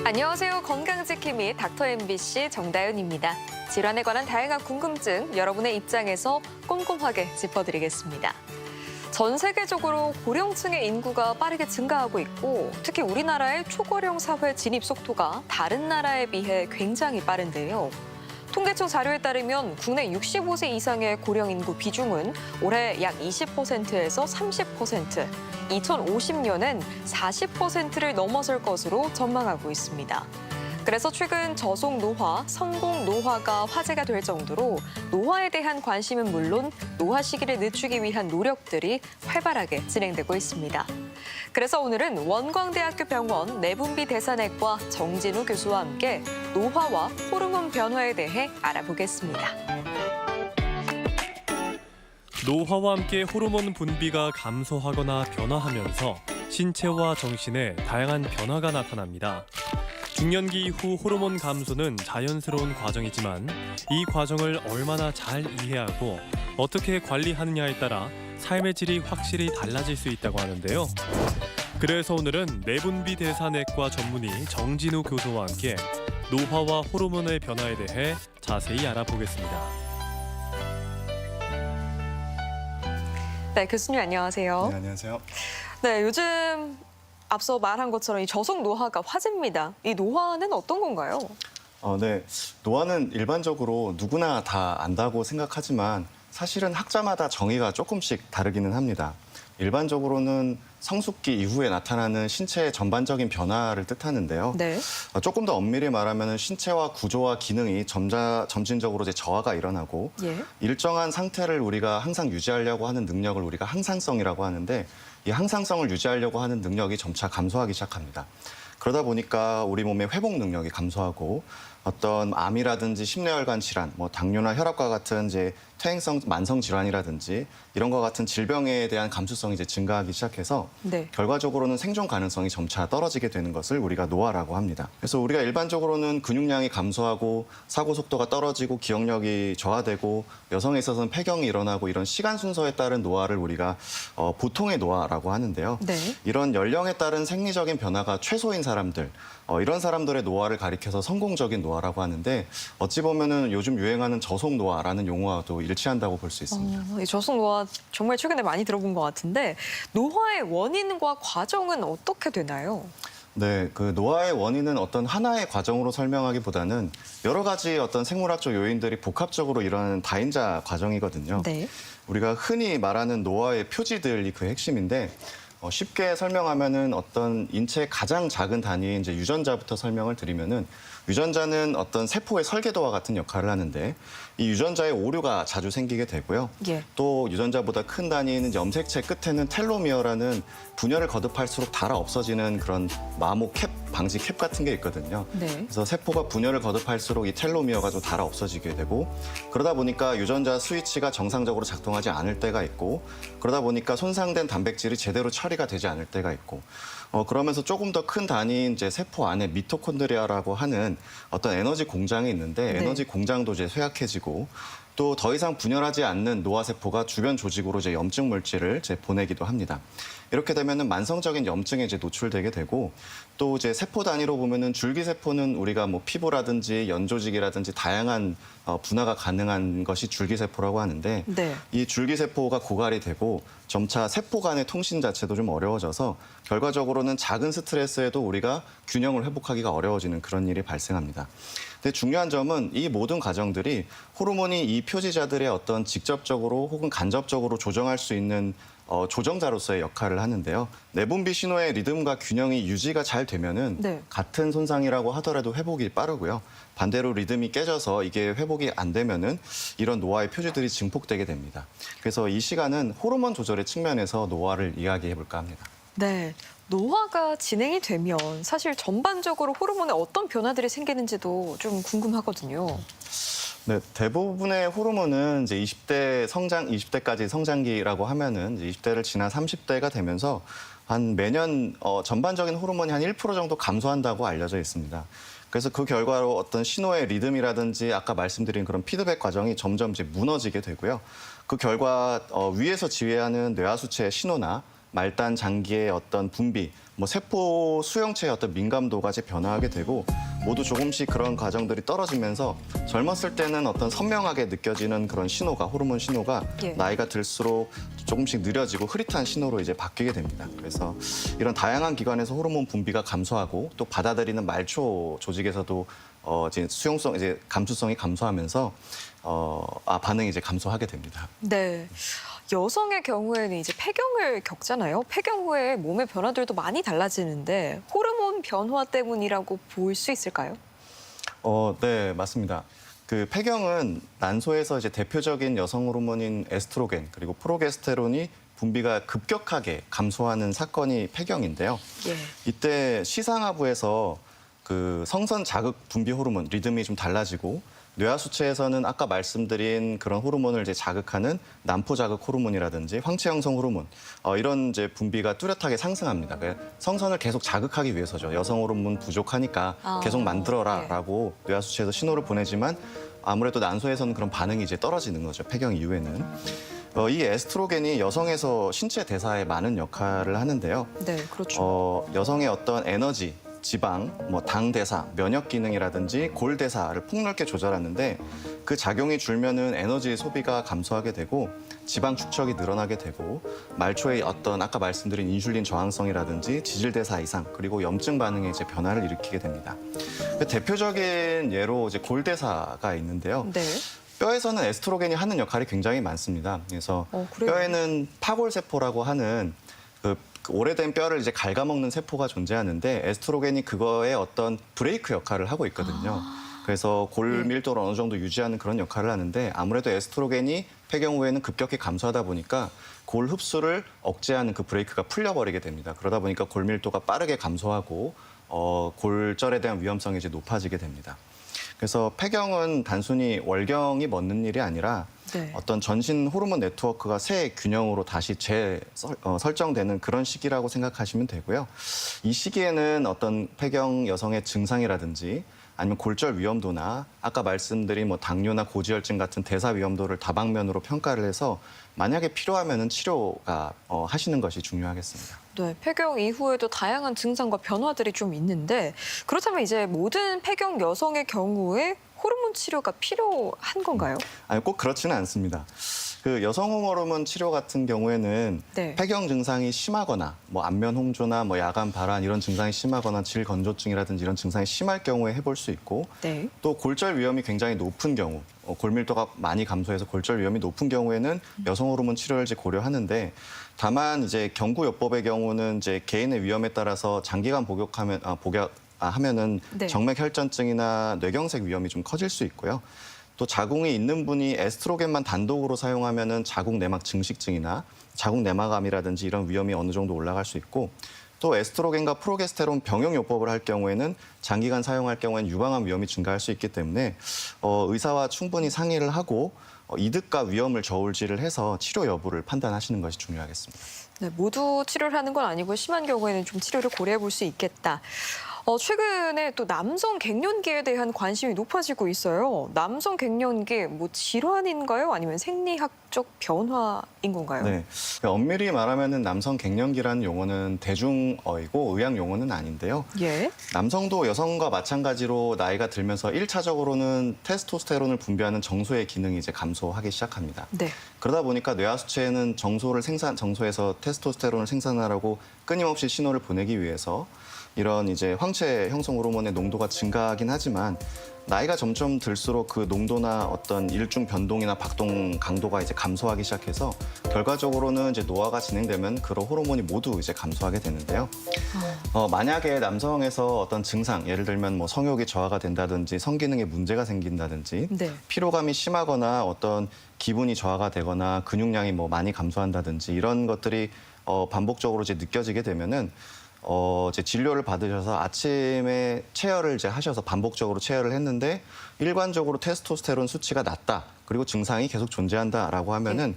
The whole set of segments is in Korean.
안녕하세요. 건강지킴이 닥터 MBC 정다윤입니다. 질환에 관한 다양한 궁금증 여러분의 입장에서 꼼꼼하게 짚어드리겠습니다. 전 세계적으로 고령층의 인구가 빠르게 증가하고 있고 특히 우리나라의 초고령 사회 진입 속도가 다른 나라에 비해 굉장히 빠른데요. 통계청 자료에 따르면 국내 65세 이상의 고령 인구 비중은 올해 약 20%에서 30%, 2050년엔 40%를 넘어설 것으로 전망하고 있습니다. 그래서 최근 저속 노화, 성공 노화가 화제가 될 정도로 노화에 대한 관심은 물론 노화 시기를 늦추기 위한 노력들이 활발하게 진행되고 있습니다. 그래서 오늘은 원광대학교 병원 내분비 대사내과 정진우 교수와 함께 노화와 호르몬 변화에 대해 알아보겠습니다. 노화와 함께 호르몬 분비가 감소하거나 변화하면서 신체와 정신에 다양한 변화가 나타납니다. 중년기 이후 호르몬 감소는 자연스러운 과정이지만 이 과정을 얼마나 잘 이해하고 어떻게 관리하느냐에 따라 삶의 질이 확실히 달라질 수 있다고 하는데요. 그래서 오늘은 내분비 대사내과 전문의 정진우 교수와 함께 노화와 호르몬의 변화에 대해 자세히 알아보겠습니다. 네, 교수님 안녕하세요. 네, 안녕하세요. 네, 요즘 앞서 말한 것처럼 이 저속 노화가 화제입니다. 이 노화는 어떤 건가요? 네, 노화는 일반적으로 누구나 다 안다고 생각하지만 사실은 학자마다 정의가 조금씩 다르기는 합니다. 일반적으로는 성숙기 이후에 나타나는 신체의 전반적인 변화를 뜻하는데요. 네. 조금 더 엄밀히 말하면 신체와 구조와 기능이 점진적으로 이제 저하가 일어나고 예. 일정한 상태를 우리가 항상 유지하려고 하는 능력을 우리가 항상성이라고 하는데 이 항상성을 유지하려고 하는 능력이 점차 감소하기 시작합니다. 그러다 보니까 우리 몸의 회복 능력이 감소하고 어떤 암이라든지 심뇌혈관 질환, 당뇨나 혈압과 같은 이제 퇴행성 만성 질환이라든지 이런 것 같은 질병에 대한 감수성이 이제 증가하기 시작해서 네. 결과적으로는 생존 가능성이 점차 떨어지게 되는 것을 우리가 노화라고 합니다. 그래서 우리가 일반적으로는 근육량이 감소하고 사고 속도가 떨어지고 기억력이 저하되고 여성에 있어서는 폐경이 일어나고 이런 시간 순서에 따른 노화를 우리가 보통의 노화라고 하는데요. 네. 이런 연령에 따른 생리적인 변화가 최소인 사람들, 이런 사람들의 노화를 가리켜서 성공적인 노화라고 하는데 어찌 보면은 요즘 유행하는 저속 노화라는 용어와도 일치한다고 볼 수 있습니다. 이 저속 노화 정말 최근에 많이 들어본 것 같은데 노화의 원인과 과정은 어떻게 되나요? 네, 그 노화의 원인은 어떤 하나의 과정으로 설명하기보다는 여러 가지 어떤 생물학적 요인들이 복합적으로 일어나는 다인자 과정이거든요. 네. 우리가 흔히 말하는 노화의 표지들이 그 핵심인데 쉽게 설명하면은 어떤 인체의 가장 작은 단위인 이제 유전자부터 설명을 드리면은 유전자는 어떤 세포의 설계도와 같은 역할을 하는데 이 유전자의 오류가 자주 생기게 되고요. 예. 또 유전자보다 큰 단위인 이제 염색체 끝에는 텔로미어라는 분열을 거듭할수록 닳아 없어지는 그런 마모 캡 방지 캡 같은 게 있거든요. 네. 그래서 세포가 분열을 거듭할수록 이 텔로미어가 좀 닳아 없어지게 되고 그러다 보니까 유전자 스위치가 정상적으로 작동하지 않을 때가 있고 그러다 보니까 손상된 단백질이 제대로 처리가 되지 않을 때가 있고 그러면서 조금 더 큰 단위인 이제 세포 안에 미토콘드리아라고 하는 어떤 에너지 공장이 있는데 네. 에너지 공장도 이제 쇠약해지고 또 더 이상 분열하지 않는 노화세포가 주변 조직으로 이제 염증 물질을 이제 보내기도 합니다. 이렇게 되면은 만성적인 염증에 이제 노출되게 되고 또 이제 세포 단위로 보면은 줄기세포는 우리가 피부라든지 연조직이라든지 다양한 분화가 가능한 것이 줄기세포라고 하는데 네. 이 줄기세포가 고갈이 되고 점차 세포 간의 통신 자체도 좀 어려워져서 결과적으로는 작은 스트레스에도 우리가 균형을 회복하기가 어려워지는 그런 일이 발생합니다. 근데 중요한 점은 이 모든 과정들이 호르몬이 이 표지자들의 어떤 직접적으로 혹은 간접적으로 조정할 수 있는 조정자로서의 역할을 하는데요. 내분비 신호의 리듬과 균형이 유지가 잘 되면은 네. 같은 손상이라고 하더라도 회복이 빠르고요. 반대로 리듬이 깨져서 이게 회복이 안 되면은 이런 노화의 표지들이 증폭되게 됩니다. 그래서 이 시간은 호르몬 조절의 측면에서 노화를 이야기해 볼까 합니다. 네. 노화가 진행이 되면 사실 전반적으로 호르몬에 어떤 변화들이 생기는지도 좀 궁금하거든요. 네, 대부분의 호르몬은 이제 20대까지 성장기라고 하면은 이제 20대를 지나 30대가 되면서 한 매년 전반적인 호르몬이 한 1% 정도 감소한다고 알려져 있습니다. 그래서 그 결과로 어떤 신호의 리듬이라든지 아까 말씀드린 그런 피드백 과정이 점점 이제 무너지게 되고요. 그 결과 위에서 지휘하는 뇌하수체의 신호나 말단 장기의 어떤 분비, 뭐 세포 수용체의 어떤 민감도가 이제 변화하게 되고 모두 조금씩 그런 과정들이 떨어지면서 젊었을 때는 어떤 선명하게 느껴지는 그런 신호가 호르몬 신호가 예. 나이가 들수록 조금씩 느려지고 흐릿한 신호로 이제 바뀌게 됩니다. 그래서 이런 다양한 기관에서 호르몬 분비가 감소하고 또 받아들이는 말초 조직에서도 이제 수용성 이제 감수성이 감소하면서 반응이 이제 감소하게 됩니다. 네. 여성의 경우에는 이제 폐경을 겪잖아요. 폐경 후에 몸의 변화들도 많이 달라지는데 호르몬 변화 때문이라고 볼 수 있을까요? 네, 맞습니다. 그 폐경은 난소에서 이제 대표적인 여성 호르몬인 에스트로겐 그리고 프로게스테론이 분비가 급격하게 감소하는 사건이 폐경인데요. 예. 이때 시상하부에서 그 성선 자극 분비 호르몬 리듬이 좀 달라지고 뇌하수체에서는 아까 말씀드린 그런 호르몬을 이제 자극하는 난포 자극 호르몬이라든지 황체 형성 호르몬 이런 이제 분비가 뚜렷하게 상승합니다. 그러니까 성선을 계속 자극하기 위해서죠. 여성 호르몬 부족하니까 계속 만들어라라고 뇌하수체에서 신호를 보내지만 아무래도 난소에서는 그런 반응이 이제 떨어지는 거죠. 폐경 이후에는. 이 에스트로겐이 여성에서 신체 대사에 많은 역할을 하는데요. 네, 그렇죠. 여성의 어떤 에너지, 지방, 뭐 당 대사, 면역 기능이라든지 골 대사를 폭넓게 조절하는데 그 작용이 줄면은 에너지 소비가 감소하게 되고 지방 축적이 늘어나게 되고 말초의 어떤 아까 말씀드린 인슐린 저항성이라든지 지질 대사 이상 그리고 염증 반응에 이제 변화를 일으키게 됩니다. 대표적인 예로 이제 골 대사가 있는데요. 네. 뼈에서는 에스트로겐이 하는 역할이 굉장히 많습니다. 그래서 그래요? 뼈에는 파골세포라고 하는 그 오래된 뼈를 이제 갉아먹는 세포가 존재하는데 에스트로겐이 그거의 어떤 브레이크 역할을 하고 있거든요. 그래서 골 밀도를 어느 정도 유지하는 그런 역할을 하는데 아무래도 에스트로겐이 폐경 후에는 급격히 감소하다 보니까 골 흡수를 억제하는 그 브레이크가 풀려버리게 됩니다. 그러다 보니까 골 밀도가 빠르게 감소하고 골절에 대한 위험성이 이제 높아지게 됩니다. 그래서 폐경은 단순히 월경이 멎는 일이 아니라 네. 어떤 전신 호르몬 네트워크가 새 균형으로 다시 설정되는 그런 시기라고 생각하시면 되고요. 이 시기에는 어떤 폐경 여성의 증상이라든지 아니면 골절 위험도나 아까 말씀드린 뭐 당뇨나 고지혈증 같은 대사 위험도를 다방면으로 평가를 해서 만약에 필요하면은 치료가 하시는 것이 중요하겠습니다. 네, 폐경 이후에도 다양한 증상과 변화들이 좀 있는데 그렇다면 이제 모든 폐경 여성의 경우에 호르몬 치료가 필요한 건가요? 아니, 꼭 그렇지는 않습니다. 그 여성 호르몬 치료 같은 경우에는 네. 폐경 증상이 심하거나 뭐 안면 홍조나 뭐 야간 발한 이런 증상이 심하거나 질 건조증이라든지 이런 증상이 심할 경우에 해볼 수 있고 네. 또 골절 위험이 굉장히 높은 경우 골밀도가 많이 감소해서 골절 위험이 높은 경우에는 여성 호르몬 치료를 이제 고려하는데 다만 이제 경구요법의 경우는 이제 개인의 위험에 따라서 장기간 하면은 네. 정맥 혈전증이나 뇌경색 위험이 좀 커질 수 있고요. 또 자궁이 있는 분이 에스트로겐만 단독으로 사용하면은 자궁 내막 증식증이나 자궁 내막암이라든지 이런 위험이 어느 정도 올라갈 수 있고 또 에스트로겐과 프로게스테론 병용요법을 할 경우에는 장기간 사용할 경우에는 유방암 위험이 증가할 수 있기 때문에 의사와 충분히 상의를 하고 이득과 위험을 저울질을 해서 치료 여부를 판단하시는 것이 중요하겠습니다. 네, 모두 치료를 하는 건 아니고 심한 경우에는 좀 치료를 고려해 볼 수 있겠다. 최근에 또 남성 갱년기에 대한 관심이 높아지고 있어요. 남성 갱년기 뭐 질환인가요? 아니면 생리학적 변화인 건가요? 네, 엄밀히 말하면은 남성 갱년기라는 용어는 대중어이고 의학 용어는 아닌데요. 예. 남성도 여성과 마찬가지로 나이가 들면서 1차적으로는 테스토스테론을 분비하는 정소의 기능이 이제 감소하기 시작합니다. 네. 그러다 보니까 뇌하수체에는 정소에서 테스토스테론을 생산하라고 끊임없이 신호를 보내기 위해서 이런 이제 황체 형성 호르몬의 농도가 증가하긴 하지만 나이가 점점 들수록 그 농도나 어떤 일중 변동이나 박동 강도가 이제 감소하기 시작해서 결과적으로는 이제 노화가 진행되면 그런 호르몬이 모두 이제 감소하게 되는데요. 만약에 남성에서 어떤 증상, 예를 들면 뭐 성욕이 저하가 된다든지 성기능에 문제가 생긴다든지 네. 피로감이 심하거나 어떤 기분이 저하가 되거나 근육량이 뭐 많이 감소한다든지 이런 것들이 반복적으로 이제 느껴지게 되면은 이제 진료를 받으셔서 아침에 체열을 이제 하셔서 반복적으로 체열을 했는데 일관적으로 테스토스테론 수치가 낮다. 그리고 증상이 계속 존재한다라고 하면은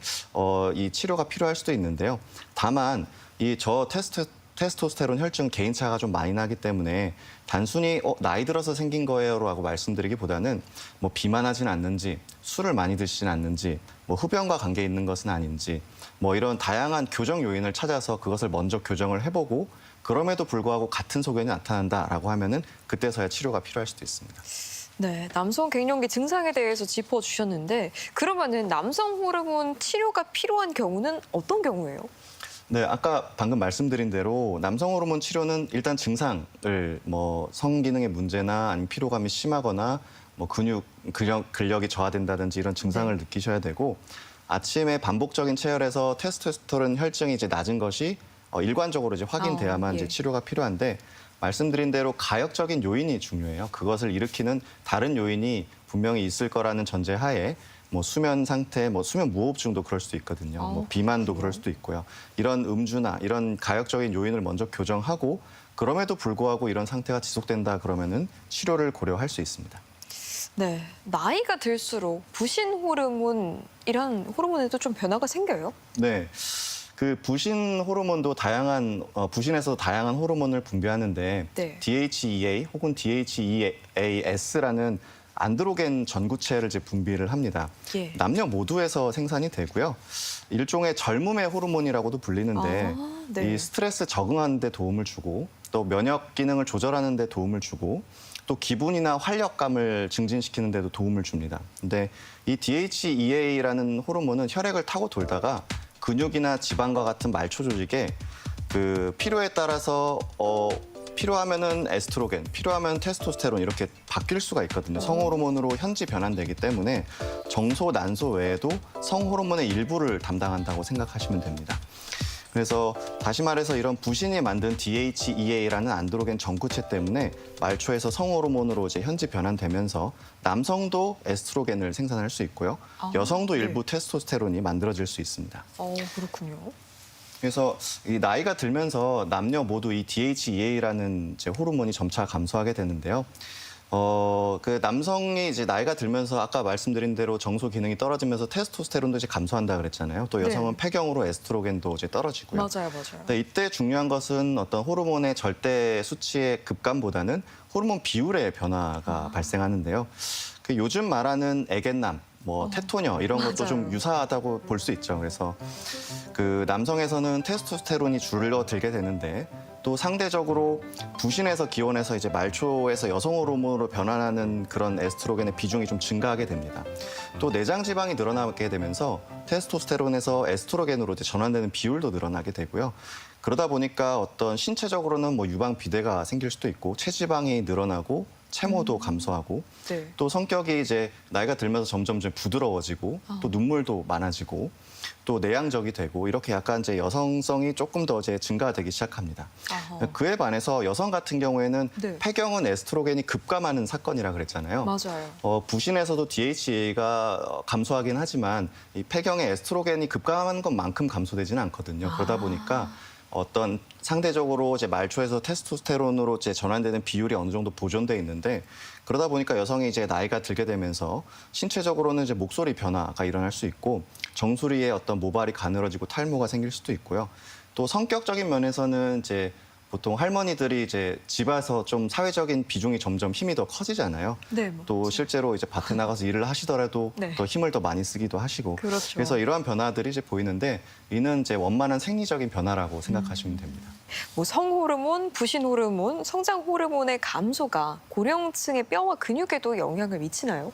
이 치료가 필요할 수도 있는데요. 다만 이 테스토스테론 혈증 개인차가 좀 많이 나기 때문에 단순히 나이 들어서 생긴 거예요라고 말씀드리기보다는 뭐 비만하진 않는지, 술을 많이 드시진 않는지, 뭐 흡연과 관계 있는 것은 아닌지, 뭐 이런 다양한 교정 요인을 찾아서 그것을 먼저 교정을 해보고 그럼에도 불구하고 같은 소견이 나타난다라고 하면은 그때서야 치료가 필요할 수도 있습니다. 네, 남성 갱년기 증상에 대해서 짚어주셨는데 그러면은 남성 호르몬 치료가 필요한 경우는 어떤 경우예요? 네, 아까 방금 말씀드린 대로 남성 호르몬 치료는 일단 증상을 뭐 성기능의 문제나 아니면 피로감이 심하거나 뭐 근력이 저하된다든지 이런 증상을 느끼셔야 되고 아침에 반복적인 체열에서 테스토스테론 혈증이 이제 낮은 것이 일관적으로 이제 확인돼야만 이제 치료가 필요한데 말씀드린 대로 가역적인 요인이 중요해요. 그것을 일으키는 다른 요인이 분명히 있을 거라는 전제하에 뭐 수면 상태, 뭐 수면 무호흡증도 그럴 수도 있거든요. 뭐 비만도 그럴 수도 있고요. 이런 음주나 이런 가역적인 요인을 먼저 교정하고 그럼에도 불구하고 이런 상태가 지속된다 그러면은 치료를 고려할 수 있습니다. 네, 나이가 들수록 부신 호르몬 이런 호르몬에도 좀 변화가 생겨요? 네. 그 부신 호르몬도 부신에서 다양한 호르몬을 분비하는데 네. DHEA 혹은 DHEAS라는 안드로겐 전구체를 이제 분비를 합니다. 예. 남녀 모두에서 생산이 되고요. 일종의 젊음의 호르몬이라고도 불리는데 네. 이 스트레스 적응하는 데 도움을 주고 또 면역 기능을 조절하는 데 도움을 주고 또 기분이나 활력감을 증진시키는 데도 도움을 줍니다. 근데 이 DHEA라는 호르몬은 혈액을 타고 돌다가 근육이나 지방과 같은 말초 조직에 그 필요에 따라서 필요하면은 에스트로겐, 필요하면 테스토스테론 이렇게 바뀔 수가 있거든요. 성호르몬으로 현지 변환되기 때문에 정소, 난소 외에도 성호르몬의 일부를 담당한다고 생각하시면 됩니다. 그래서 다시 말해서 이런 부신이 만든 DHEA라는 안드로겐 전구체 때문에 말초에서 성호르몬으로 이제 현지 변환되면서 남성도 에스트로겐을 생산할 수 있고요. 여성도 네. 일부 테스토스테론이 만들어질 수 있습니다. 그렇군요. 그래서 이 나이가 들면서 남녀 모두 이 DHEA라는 이제 호르몬이 점차 감소하게 되는데요. 그 남성이 이제 나이가 들면서 아까 말씀드린 대로 정소 기능이 떨어지면서 테스토스테론도 이제 감소한다 그랬잖아요. 또 여성은 네. 폐경으로 에스트로겐도 이제 떨어지고요. 맞아요. 근데 이때 중요한 것은 어떤 호르몬의 절대 수치의 급감보다는 호르몬 비율의 변화가 발생하는데요. 그 요즘 말하는 애견남, 뭐 테토녀 이런 것도 좀 맞아요. 유사하다고 볼 수 있죠. 그래서 그 남성에서는 테스토스테론이 줄어들게 되는데 또 상대적으로 부신에서 기원해서 이제 말초에서 여성 호르몬으로 변환하는 그런 에스트로겐의 비중이 좀 증가하게 됩니다. 또 내장 지방이 늘어나게 되면서 테스토스테론에서 에스트로겐으로 이제 전환되는 비율도 늘어나게 되고요. 그러다 보니까 어떤 신체적으로는 뭐 유방 비대가 생길 수도 있고 체지방이 늘어나고 체모도 감소하고 네. 또 성격이 이제 나이가 들면서 점점 좀 부드러워지고 또 눈물도 많아지고 또 내향적이 되고 이렇게 약간 이제 여성성이 조금 더 이제 증가되기 시작합니다. 그에 반해서 여성 같은 경우에는 네. 폐경은 에스트로겐이 급감하는 사건이라 그랬잖아요. 맞아요. 부신에서도 DHEA가 감소하긴 하지만 이 폐경의 에스트로겐이 급감하는 것만큼 감소되지는 않거든요. 그러다 보니까 어떤 상대적으로 이제 말초에서 테스토스테론으로 이제 전환되는 비율이 어느 정도 보존돼 있는데 그러다 보니까 여성이 이제 나이가 들게 되면서 신체적으로는 이제 목소리 변화가 일어날 수 있고 정수리에 어떤 모발이 가늘어지고 탈모가 생길 수도 있고요. 또 성격적인 면에서는 이제 보통 할머니들이 이제 집에서 좀 사회적인 비중이 점점 힘이 더 커지잖아요. 네, 또 실제로 이제 밭에 나가서 일을 하시더라도 네. 더 힘을 더 많이 쓰기도 하시고. 그렇죠. 그래서 이러한 변화들이 이제 보이는데 이는 이제 원만한 생리적인 변화라고 생각하시면 됩니다. 뭐 성호르몬, 부신 호르몬, 성장 호르몬의 감소가 고령층의 뼈와 근육에도 영향을 미치나요?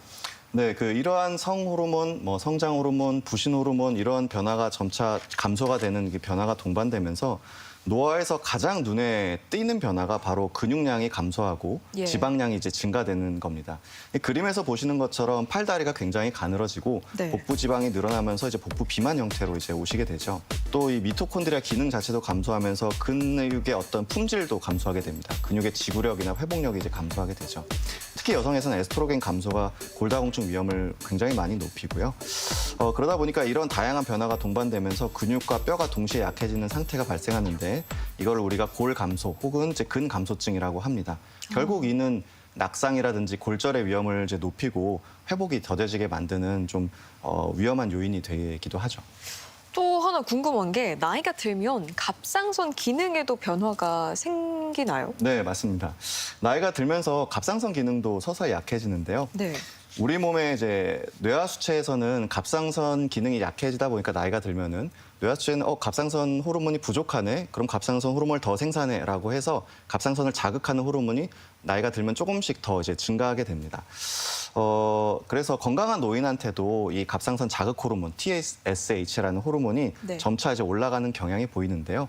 네, 이러한 성호르몬, 뭐 성장 호르몬, 부신 호르몬 이런 변화가 점차 감소가 되는 그 변화가 동반되면서 노화에서 가장 눈에 띄는 변화가 바로 근육량이 감소하고 예. 지방량이 이제 증가되는 겁니다. 이 그림에서 보시는 것처럼 팔다리가 굉장히 가늘어지고 네. 복부 지방이 늘어나면서 이제 복부 비만 형태로 이제 오시게 되죠. 또 이 미토콘드리아 기능 자체도 감소하면서 근육의 어떤 품질도 감소하게 됩니다. 근육의 지구력이나 회복력이 이제 감소하게 되죠. 특히 여성에서는 에스트로겐 감소가 골다공증 위험을 굉장히 많이 높이고요. 그러다 보니까 이런 다양한 변화가 동반되면서 근육과 뼈가 동시에 약해지는 상태가 발생하는데 이걸 우리가 골 감소 혹은 이제 근 감소증이라고 합니다. 결국 이는 낙상이라든지 골절의 위험을 이제 높이고 회복이 더뎌지게 만드는 좀 위험한 요인이 되기도 하죠. 또 하나 궁금한 게 나이가 들면 갑상선 기능에도 변화가 생기나요? 네, 맞습니다. 나이가 들면서 갑상선 기능도 서서히 약해지는데요. 네. 우리 몸의 이제 뇌하수체에서는 갑상선 기능이 약해지다 보니까 나이가 들면은 뇌하수체는 갑상선 호르몬이 부족하네. 그럼 갑상선 호르몬을 더 생산해라고 해서 갑상선을 자극하는 호르몬이 나이가 들면 조금씩 더 이제 증가하게 됩니다. 그래서 건강한 노인한테도 이 갑상선 자극 호르몬 TSH라는 호르몬이 네. 점차 이제 올라가는 경향이 보이는데요.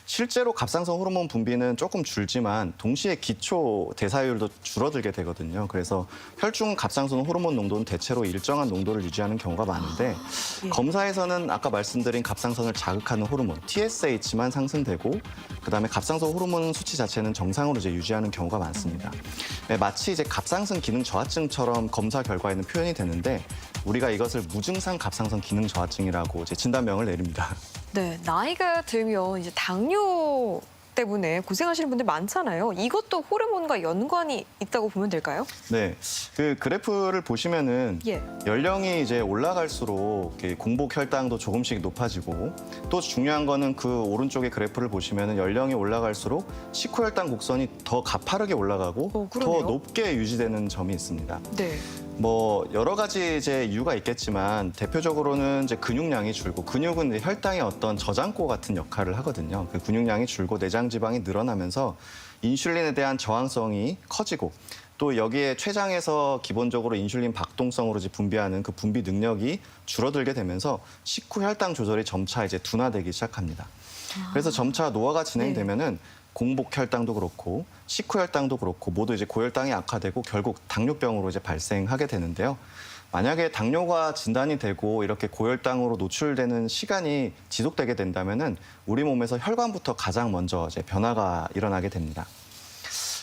실제로 갑상선 호르몬 분비는 조금 줄지만 동시에 기초 대사율도 줄어들게 되거든요. 그래서 혈중 갑상선 호르몬 농도는 대체로 일정한 농도를 유지하는 경우가 많은데 예. 검사에서는 아까 말씀드린 갑상선을 자극하는 호르몬 TSH만 상승되고 그다음에 갑상선 호르몬 수치 자체는 정상으로 이제 유지하는 경우가 많습니다. 네, 마치 이제 갑상선 기능 저하증처럼 검사 결과에는 표현이 되는데 우리가 이것을 무증상 갑상선 기능 저하증이라고 이제 진단명을 내립니다. 네, 나이가 들면 이제 당뇨 때문에 고생하시는 분들 많잖아요. 이것도 호르몬과 연관이 있다고 보면 될까요? 네, 그 그래프를 보시면은 예. 연령이 이제 올라갈수록 이렇게 공복 혈당도 조금씩 높아지고 또 중요한 거는 그 오른쪽의 그래프를 보시면은 연령이 올라갈수록 식후 혈당 곡선이 더 가파르게 올라가고 그러네요. 더 높게 유지되는 점이 있습니다. 네. 뭐 여러 가지 이제 이유가 있겠지만 대표적으로는 이제 근육량이 줄고 근육은 이제 혈당의 어떤 저장고 같은 역할을 하거든요. 그 근육량이 줄고 내장 지방이 늘어나면서 인슐린에 대한 저항성이 커지고 또 여기에 췌장에서 기본적으로 인슐린 박동성으로 이제 분비하는 그 분비 능력이 줄어들게 되면서 식후 혈당 조절이 점차 이제 둔화되기 시작합니다. 그래서 점차 노화가 진행되면은 공복 혈당도 그렇고 식후 혈당도 그렇고 모두 이제 고혈당이 악화되고 결국 당뇨병으로 이제 발생하게 되는데요. 만약에 당뇨가 진단이 되고 이렇게 고혈당으로 노출되는 시간이 지속되게 된다면은 우리 몸에서 혈관부터 가장 먼저 이제 변화가 일어나게 됩니다.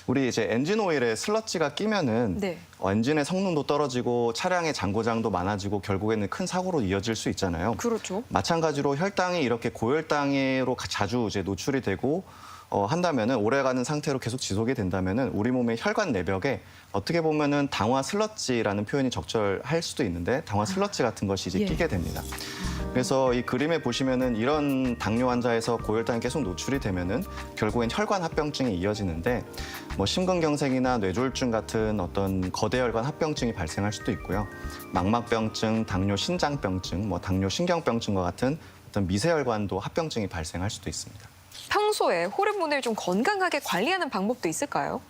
우리 이제 엔진 오일에 슬러지가 끼면은 네. 엔진의 성능도 떨어지고 차량의 잔고장도 많아지고 결국에는 큰 사고로 이어질 수 있잖아요. 그렇죠. 마찬가지로 혈당이 이렇게 고혈당으로 자주 이제 노출이 되고 한다면은 오래가는 상태로 계속 지속이 된다면은 우리 몸의 혈관 내벽에 어떻게 보면은 당화 슬러지라는 표현이 적절할 수도 있는데 당화 슬러지 같은 것이 이제 예. 끼게 됩니다. 그래서 이 그림에 보시면은 이런 당뇨 환자에서 고혈당이 계속 노출이 되면은 결국엔 혈관 합병증이 이어지는데 뭐 심근경색이나 뇌졸중 같은 어떤 거대 혈관 합병증이 발생할 수도 있고요. 망막병증, 당뇨 신장병증, 뭐 당뇨 신경병증과 같은 어떤 미세혈관도 합병증이 발생할 수도 있습니다. 평소에 호르몬을 좀 건강하게 관리하는 방법도 있을까요?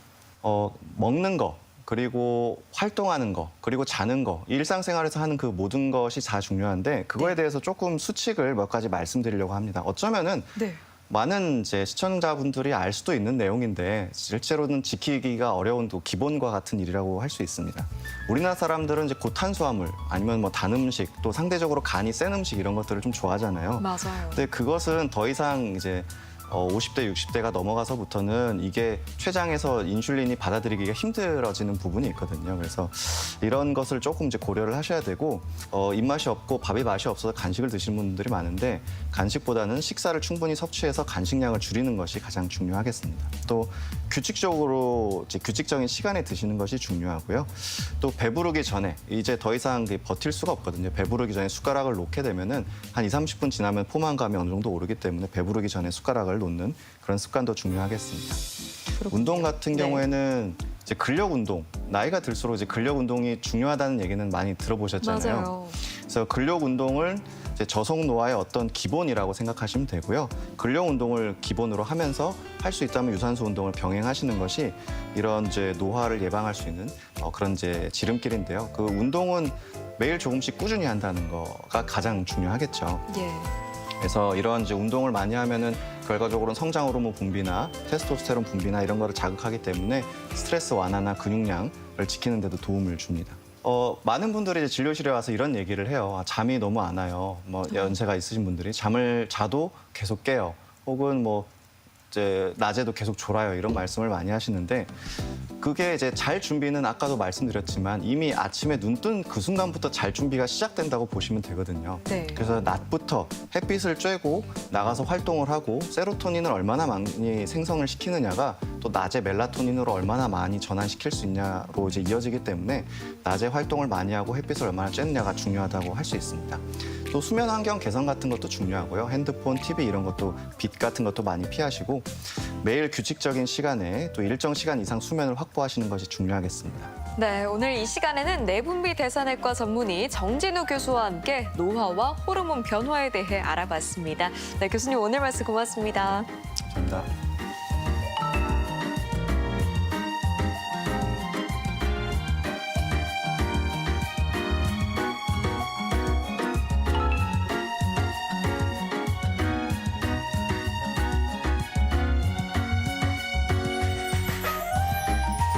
먹는 거, 그리고 활동하는 거, 그리고 자는 거, 일상생활에서 하는 그 모든 것이 다 중요한데 그거에 대해서 조금 수칙을 몇 가지 말씀드리려고 합니다. 어쩌면은 네. 많은 이제 시청자분들이 알 수도 있는 내용인데 실제로는 지키기가 어려운 또 기본과 같은 일이라고 할 수 있습니다. 우리나라 사람들은 이제 고탄수화물 아니면 뭐 단 음식 또 상대적으로 간이 센 음식 이런 것들을 좀 좋아하잖아요. 맞아요. 근데 그것은 더 이상 이제 50대, 60대가 넘어가서부터는 이게 췌장에서 인슐린이 받아들이기가 힘들어지는 부분이 있거든요. 그래서 이런 것을 조금 이제 고려를 하셔야 되고 입맛이 없고 밥이 맛이 없어서 간식을 드시는 분들이 많은데 간식보다는 식사를 충분히 섭취해서 간식량을 줄이는 것이 가장 중요하겠습니다. 또 규칙적으로 이제 규칙적인 시간에 드시는 것이 중요하고요. 또 배부르기 전에 이제 더 이상 버틸 수가 없거든요. 배부르기 전에 숟가락을 놓게 되면은 한 20-30분 지나면 포만감이 어느 정도 오르기 때문에 배부르기 전에 숟가락을 놓는 그런 습관도 중요하겠습니다. 그렇군요. 운동 같은 네. 경우에는 이제 근력 운동, 나이가 들수록 이제 근력 운동이 중요하다는 얘기는 많이 들어보셨잖아요. 맞아요. 그래서 근력 운동을 이제 저속 노화의 어떤 기본이라고 생각하시면 되고요. 근력 운동을 기본으로 하면서 할 수 있다면 유산소 운동을 병행하시는 것이 이런 이제 노화를 예방할 수 있는 그런 이제 지름길인데요. 그 운동은 매일 조금씩 꾸준히 한다는 거가 가장 중요하겠죠. 예. 그래서 이런 이제 운동을 많이 하면은 결과적으로는 성장 호르몬 분비나 테스토스테론 분비나 이런 거를 자극하기 때문에 스트레스 완화나 근육량을 지키는 데도 도움을 줍니다. 많은 분들이 이제 진료실에 와서 이런 얘기를 해요. 잠이 너무 안 와요. 뭐 연세가 있으신 분들이 잠을 자도 계속 깨요. 혹은 뭐 이제 낮에도 계속 졸아요. 이런 말씀을 많이 하시는데 그게 이제 잘 준비는 아까도 말씀드렸지만 이미 아침에 눈 뜬 그 순간부터 잘 준비가 시작된다고 보시면 되거든요. 네. 그래서 낮부터 햇빛을 쬐고 나가서 활동을 하고 세로토닌을 얼마나 많이 생성을 시키느냐가 또 낮에 멜라토닌으로 얼마나 많이 전환시킬 수 있냐로 이제 이어지기 때문에 낮에 활동을 많이 하고 햇빛을 얼마나 쬐느냐가 중요하다고 할 수 있습니다. 또 수면 환경 개선 같은 것도 중요하고요. 핸드폰, TV 이런 것도 빛 같은 것도 많이 피하시고 매일 규칙적인 시간에 또 일정 시간 이상 수면을 확보하시는 것이 중요하겠습니다. 네, 오늘 이 시간에는 내분비 대사내과 전문의 정진우 교수와 함께 노화와 호르몬 변화에 대해 알아봤습니다. 네, 교수님 오늘 말씀 고맙습니다. 감사합니다.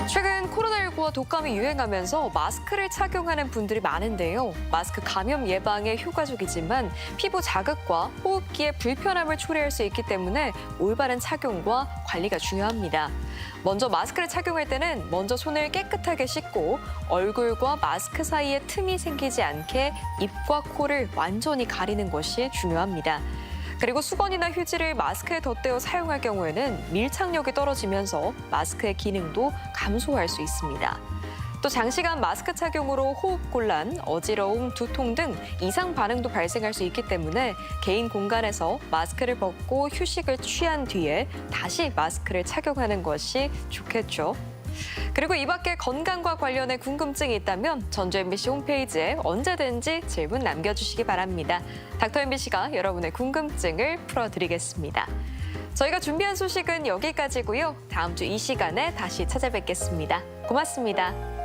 최근 코로나19와 독감이 유행하면서 마스크를 착용하는 분들이 많은데요. 마스크 감염 예방에 효과적이지만 피부 자극과 호흡기의 불편함을 초래할 수 있기 때문에 올바른 착용과 관리가 중요합니다. 먼저 마스크를 착용할 때는 먼저 손을 깨끗하게 씻고 얼굴과 마스크 사이에 틈이 생기지 않게 입과 코를 완전히 가리는 것이 중요합니다. 그리고 수건이나 휴지를 마스크에 덧대어 사용할 경우에는 밀착력이 떨어지면서 마스크의 기능도 감소할 수 있습니다. 또 장시간 마스크 착용으로 호흡곤란, 어지러움, 두통 등 이상 반응도 발생할 수 있기 때문에 개인 공간에서 마스크를 벗고 휴식을 취한 뒤에 다시 마스크를 착용하는 것이 좋겠죠. 그리고 이 밖에 건강과 관련해 궁금증이 있다면 전주 MBC 홈페이지에 언제든지 질문 남겨주시기 바랍니다. 닥터 MBC가 여러분의 궁금증을 풀어드리겠습니다. 저희가 준비한 소식은 여기까지고요. 다음 주 이 시간에 다시 찾아뵙겠습니다. 고맙습니다.